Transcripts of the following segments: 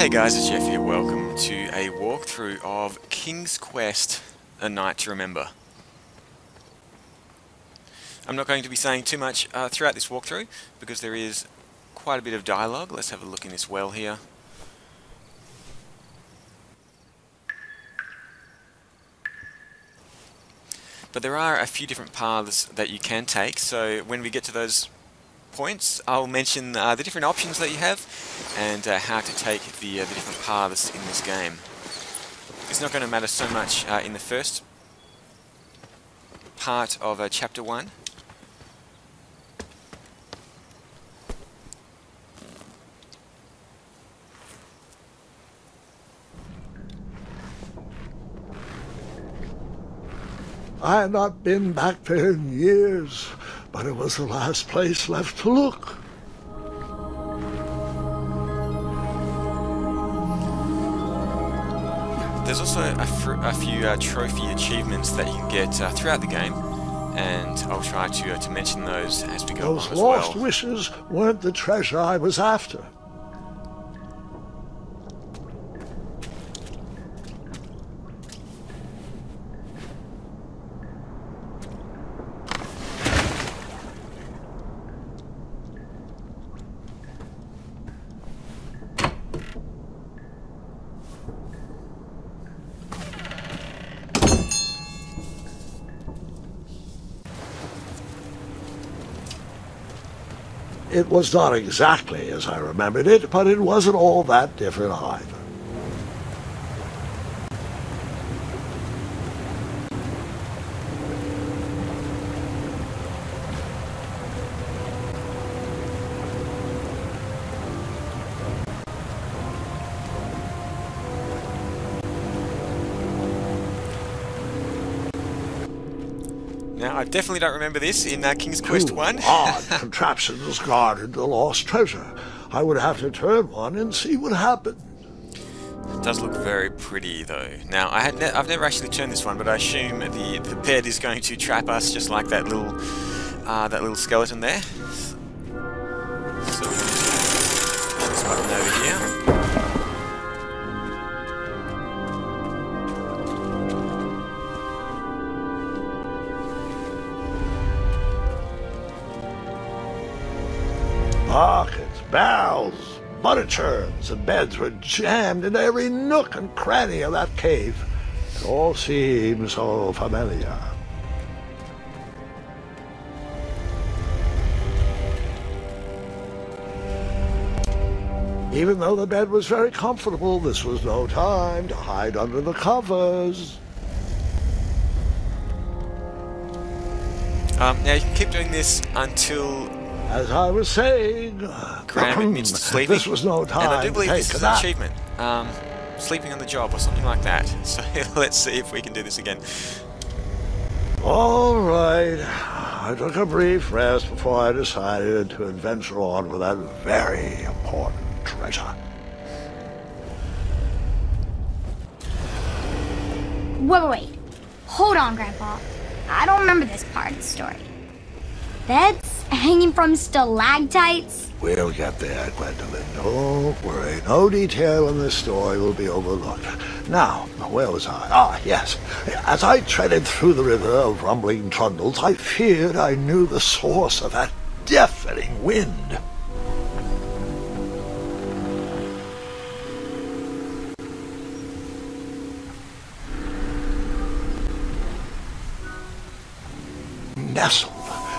Hey guys, it's Jeff here. Welcome to a walkthrough of King's Quest: A Night to Remember. I'm not going to be saying too much throughout this walkthrough because there is quite a bit of dialogue. Let's have a look in this well here. But there are a few different paths that you can take, so when we get to those points, I'll mention the different options that you have and how to take the different paths in this game. It's not going to matter so much in the first part of Chapter 1. I had not been back there in years, but it was the last place left to look. There's also a few trophy achievements that you can get throughout the game, and I'll try to mention those as we go Those along as well. lost wishes weren't the treasure I was after. It was not exactly as I remembered it, but it wasn't all that different either. Now, I definitely don't remember this in King's Quest 1. Odd contraptions guarded the lost treasure. I would have to turn one and see what happened. It does look very pretty, though. Now, I've never actually turned this one, but I assume the bed is going to trap us just like that little skeleton there. So we can push this button over here. Buckets, barrels, butter churns, and beds were jammed into every nook and cranny of that cave. It all seemed so familiar. Even though the bed was very comfortable, this was no time to hide under the covers. Now you can keep doing this until As I was saying, Graham admits to sleeping. this was no time and I do believe to this take is a an nap. achievement. Sleeping on the job or something like that. So let's see if we can do this again. All right. I took a brief rest before I decided to adventure on with that very important treasure. Wait. Hold on, Grandpa. I don't remember this part of the story. Beds hanging from stalactites? We'll get there, Gwendolyn. Don't worry. No detail in this story will be overlooked. Now, where was I? Ah, yes. As I treaded through the river of rumbling trundles, I feared I knew the source of that deafening wind. Nestled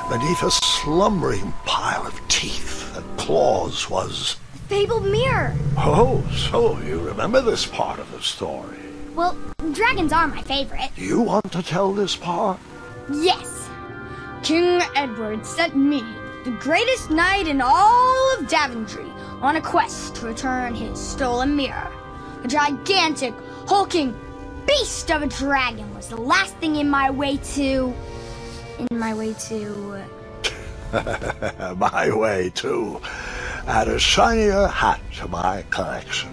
beneath a slumbering pile of teeth and claws was... Fabled mirror. Oh, so you remember this part of the story. Well, dragons are my favorite. Do you want to tell this part? Yes. King Edward sent me, the greatest knight in all of Daventry, on a quest to return his stolen mirror. A gigantic, hulking beast of a dragon was the last thing my way to... My way to add a shinier hat to my collection.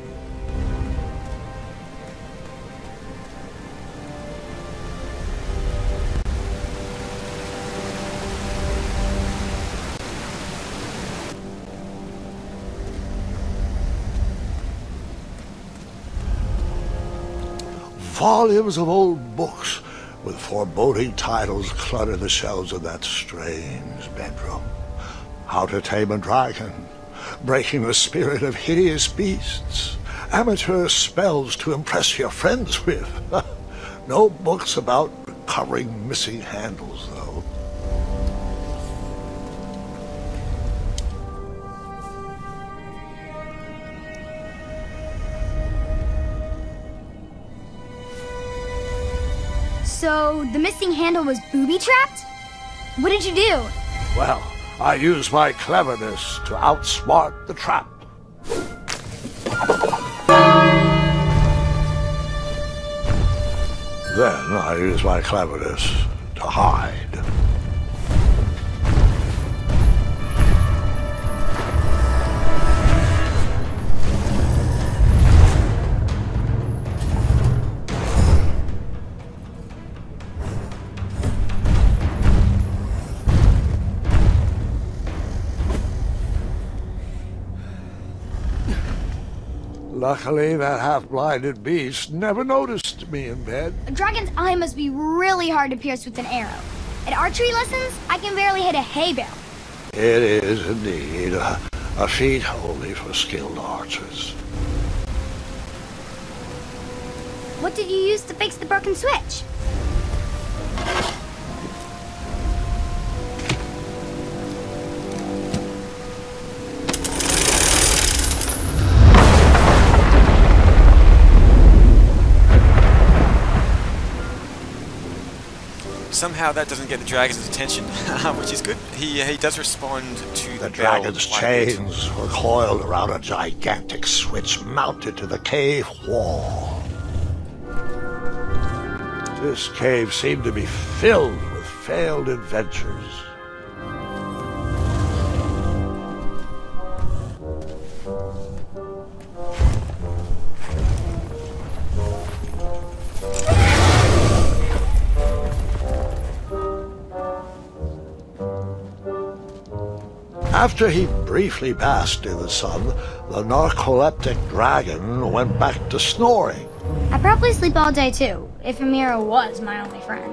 volumes of old books with foreboding titles clutter the shelves of that strange bedroom. How to Tame a Dragon, Breaking the Spirit of Hideous Beasts, amateur spells to impress your friends with. No books about recovering missing handles, though. So, the missing handle was booby-trapped? What did you do? Well, I used my cleverness to outsmart the trap. Then I used my cleverness to hide. Luckily, that half-blinded beast never noticed me in bed. A dragon's eye must be really hard to pierce with an arrow. At archery lessons, I can barely hit a hay bale. It is indeed a feat only for skilled archers. What did you use to fix the broken switch? Somehow that doesn't get the dragon's attention, which is good. He does respond to The dragon's chains were coiled around a gigantic switch mounted to the cave wall. This cave seemed to be filled with failed adventures. After he briefly basked in the sun, the narcoleptic dragon went back to snoring. I probably sleep all day too, if Amira was my only friend.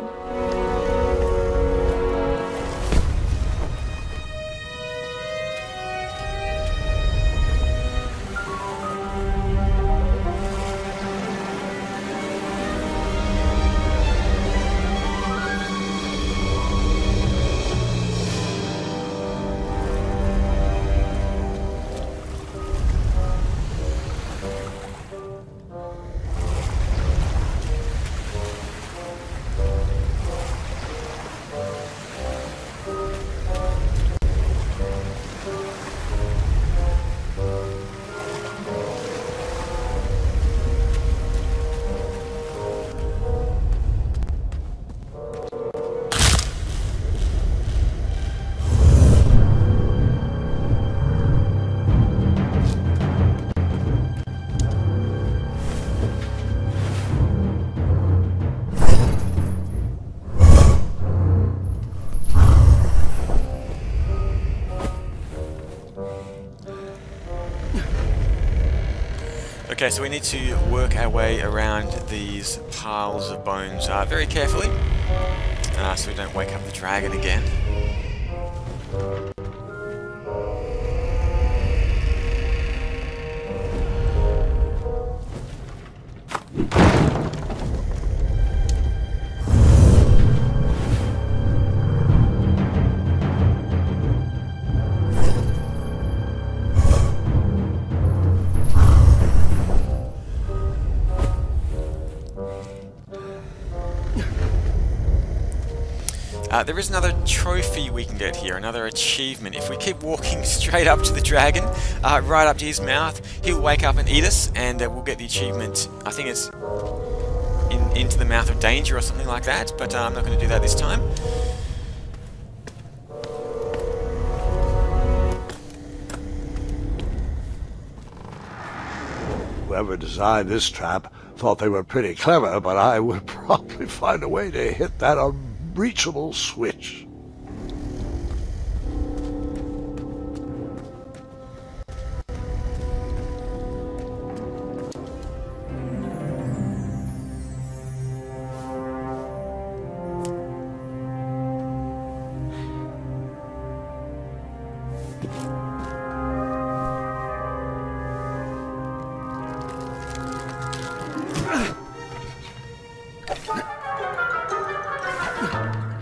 Okay, so we need to work our way around these piles of bones very carefully, so we don't wake up the dragon again. There is another trophy we can get here, another achievement. If we keep walking straight up to the dragon, right up to his mouth, he'll wake up and eat us, and we'll get the achievement. I think it's into the mouth of danger or something like that, but I'm not going to do that this time. Whoever designed this trap thought they were pretty clever, but I would probably find a way to hit that unreachable switch.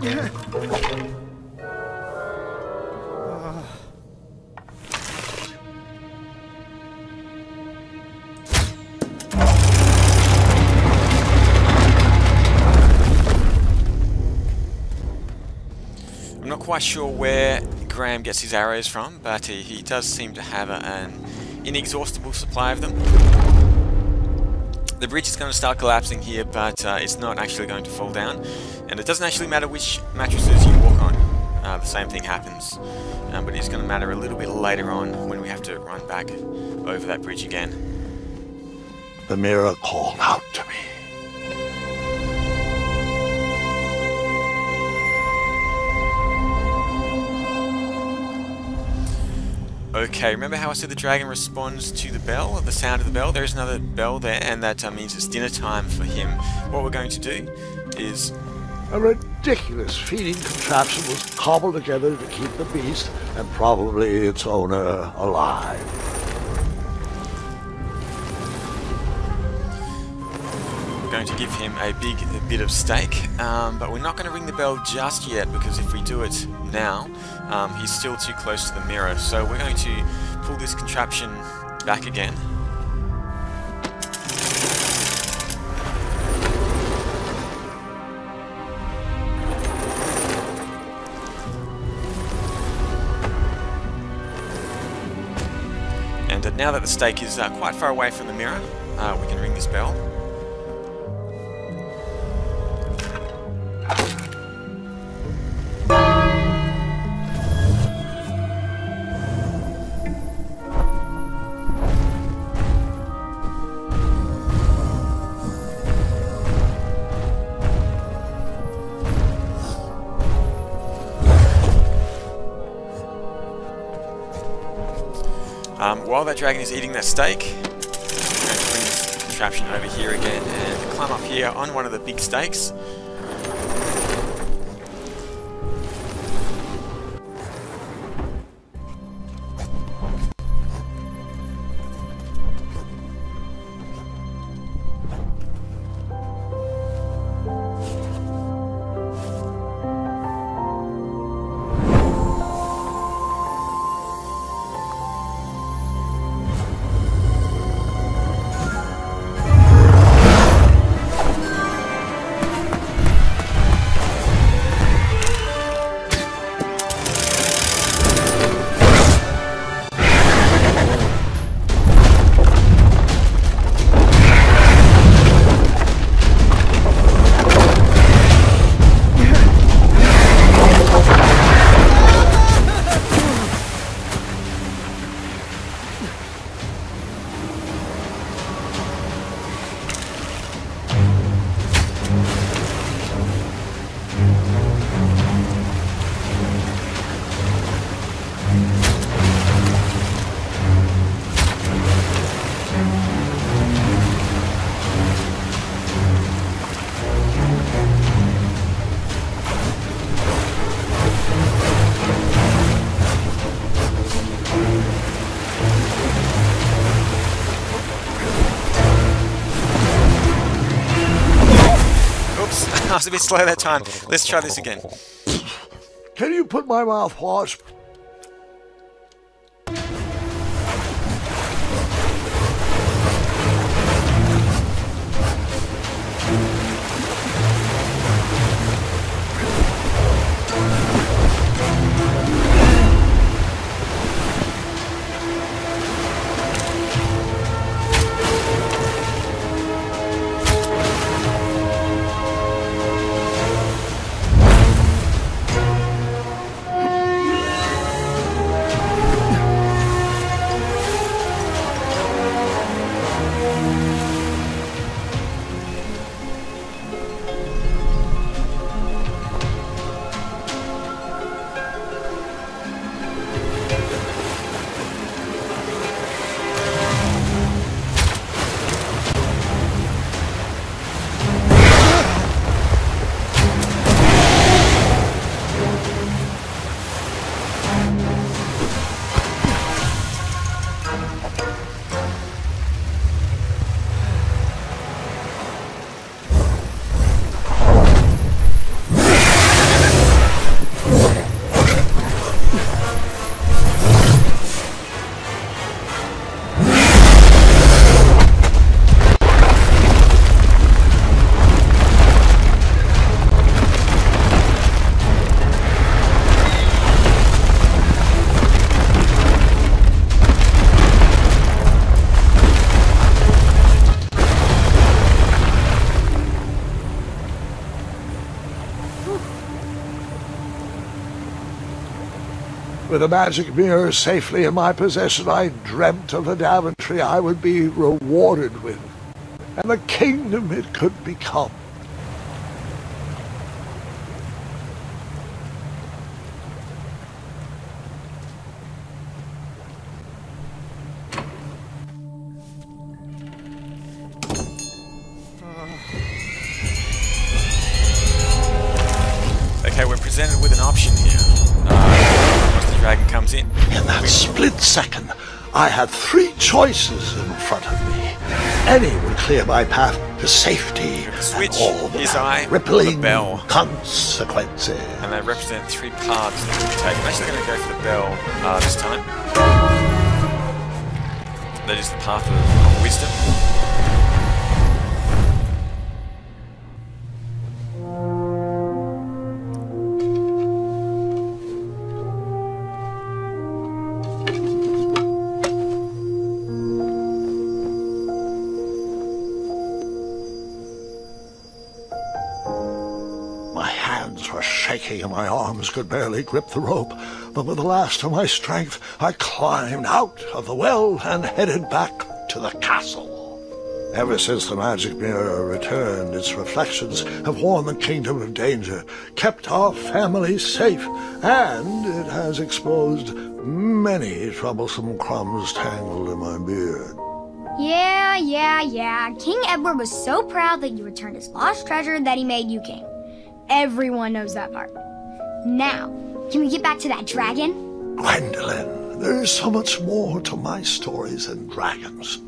I'm not quite sure where Graham gets his arrows from, but he does seem to have an inexhaustible supply of them. The bridge is going to start collapsing here, but it's not actually going to fall down, and it doesn't actually matter which mattresses you walk on. The same thing happens, but it's going to matter a little bit later on when we have to run back over that bridge again. The mirror called out to me. Okay, remember how I said the dragon responds to the bell, the sound of the bell? There's another bell there, and that means it's dinner time for him. What we're going to do is... A ridiculous feeding contraption was cobbled together to keep the beast, and probably its owner, alive. We're going to give him a big bit of steak, but we're not going to ring the bell just yet, because if we do it now, he's still too close to the mirror. So we're going to pull this contraption back again. And now that the steak is quite far away from the mirror, we can ring this bell. While that dragon is eating that steak, I'm going to bring this contraption over here again and climb up here on one of the big steaks. I was a bit slow that time. Let's try this again. Can you put my mouthwash? With the magic mirror safely in my possession, I dreamt of the Daventry I would be rewarded with, and the kingdom it could become. Okay, we're presented with an option here. Once the dragon comes in. In that split second, I had three choices in front of me. Any would clear my path to safety Switch, and all his the eye, rippling the bell. consequences. And they represent three paths that we can take. I'm actually going to go for the bell this time. That is the path of wisdom. And my arms could barely grip the rope, but with the last of my strength I climbed out of the well and headed back to the castle. Ever since the magic mirror returned, its reflections have warned the kingdom of danger, kept our family safe, and it has exposed many troublesome crumbs tangled in my beard. Yeah. King Edward was so proud that you returned his lost treasure that he made you king. Everyone knows that part. Now, can we get back to that dragon? Gwendolyn, there's so much more to my stories than dragons.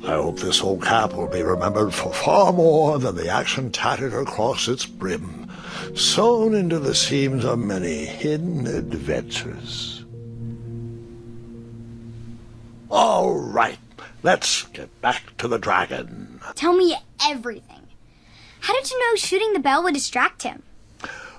I hope this old cap will be remembered for far more than the action tattered across its brim, sewn into the seams of many hidden adventures. All right, let's get back to the dragon. Tell me everything. How did you know shooting the bell would distract him?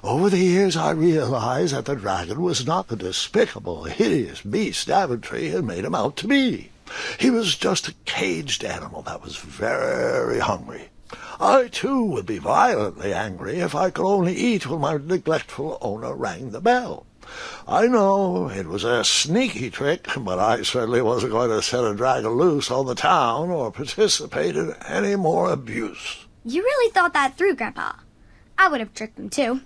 Over the years, I realized that the dragon was not the despicable, hideous beast Daventry had made him out to be. He was just a caged animal that was very hungry. I, too, would be violently angry if I could only eat when my neglectful owner rang the bell. I know it was a sneaky trick, but I certainly wasn't going to set a dragon loose on the town or participate in any more abuse. You really thought that through, Grandpa. I would have tricked them, too.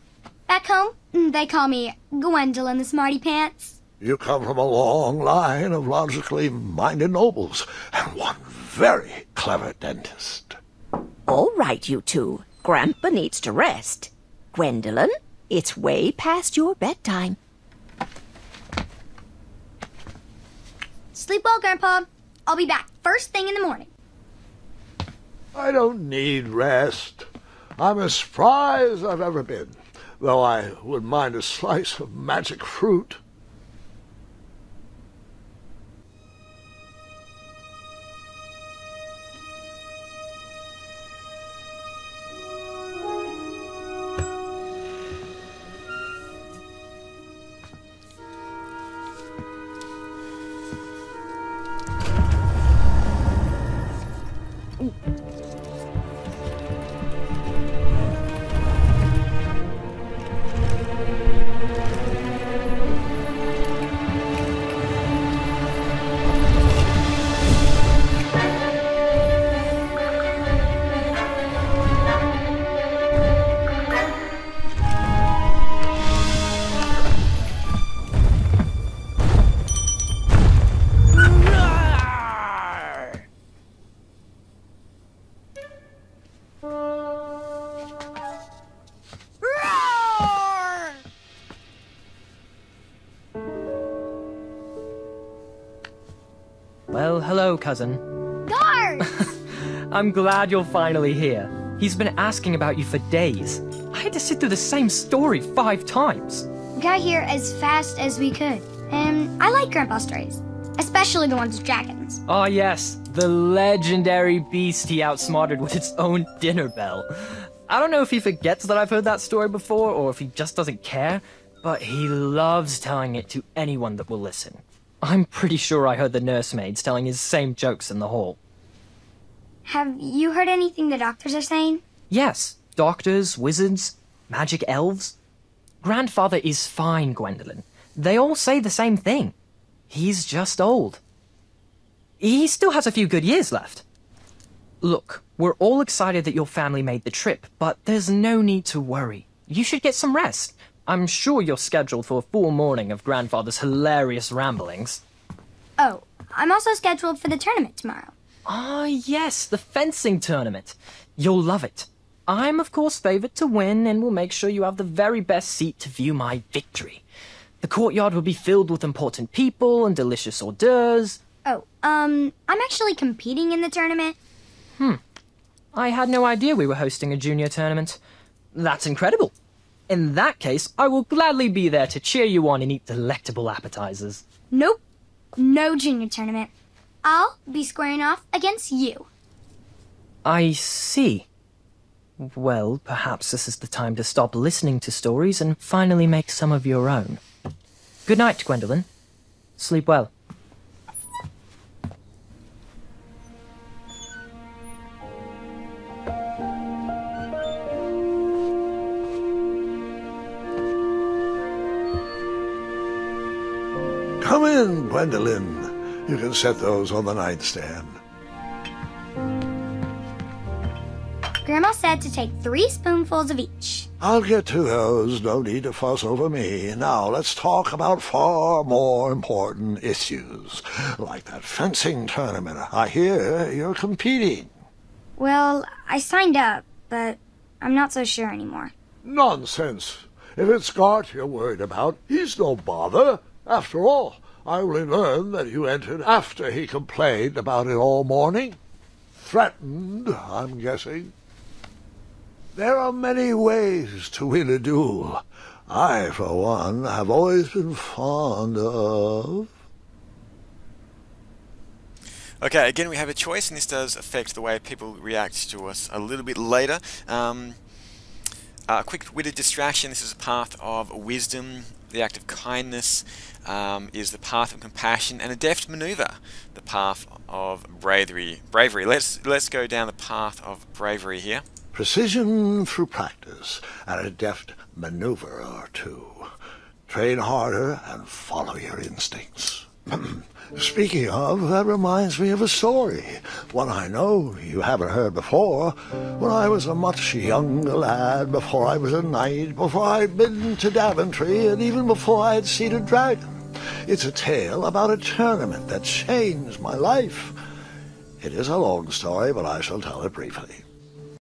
Back home, they call me Gwendolyn the Smarty Pants. You come from a long line of logically minded nobles, and one very clever dentist. All right, you two. Grandpa needs to rest. Gwendolyn, it's way past your bedtime. Sleep well, Grandpa. I'll be back first thing in the morning. I don't need rest. I'm as spry as I've ever been, though I wouldn't mind a slice of magic fruit. Well, hello, cousin. Guard! I'm glad you're finally here. He's been asking about you for days. I had to sit through the same story 5 times. We got here as fast as we could. And I like Grandpa's stories, especially the ones with dragons. Ah, yes, the legendary beast he outsmarted with its own dinner bell. I don't know if he forgets that I've heard that story before, or if he just doesn't care, but he loves telling it to anyone that will listen. I'm pretty sure I heard the nursemaids telling his same jokes in the hall. Have you heard anything the doctors are saying? Yes, doctors, wizards, magic elves. Grandfather is fine, Gwendolyn. They all say the same thing. He's just old. He still has a few good years left. Look, we're all excited that your family made the trip, but there's no need to worry. You should get some rest. I'm sure you're scheduled for a full morning of Grandfather's hilarious ramblings. Oh, I'm also scheduled for the tournament tomorrow. Ah, yes, the fencing tournament. You'll love it. I'm, of course, favored to win, and will make sure you have the very best seat to view my victory. The courtyard will be filled with important people and delicious hors d'oeuvres. Oh, I'm actually competing in the tournament. I had no idea we were hosting a junior tournament. That's incredible. In that case, I will gladly be there to cheer you on and eat delectable appetizers. Nope, no junior tournament. I'll be squaring off against you. I see. Well, perhaps this is the time to stop listening to stories and finally make some of your own. Good night, Gwendolyn. Sleep well. Come in, Gwendolyn. You can set those on the nightstand. Grandma said to take 3 spoonfuls of each. I'll get to those. No need to fuss over me. Now let's talk about far more important issues, like that fencing tournament. I hear you're competing. Well, I signed up, but I'm not so sure anymore. Nonsense. If it's Gart you're worried about, he's no bother. After all, I only learned that you entered after he complained about it all morning. Threatened, I'm guessing. There are many ways to win a duel. I, for one, have always been fond of... Okay, again we have a choice, and this does affect the way people react to us a little bit later. Quick-witted distraction, this is a path of wisdom. The act of kindness is the path of compassion, and a deft maneuver, the path of bravery. Let's go down the path of bravery here. Precision through practice, and a deft maneuver or two. Train harder and follow your instincts. Speaking of, that reminds me of a story, one I know you haven't heard before. When I was a much younger lad, before I was a knight, before I'd been to Daventry, and even before I'd seen a dragon. It's a tale about a tournament that changed my life. It is a long story, but I shall tell it briefly.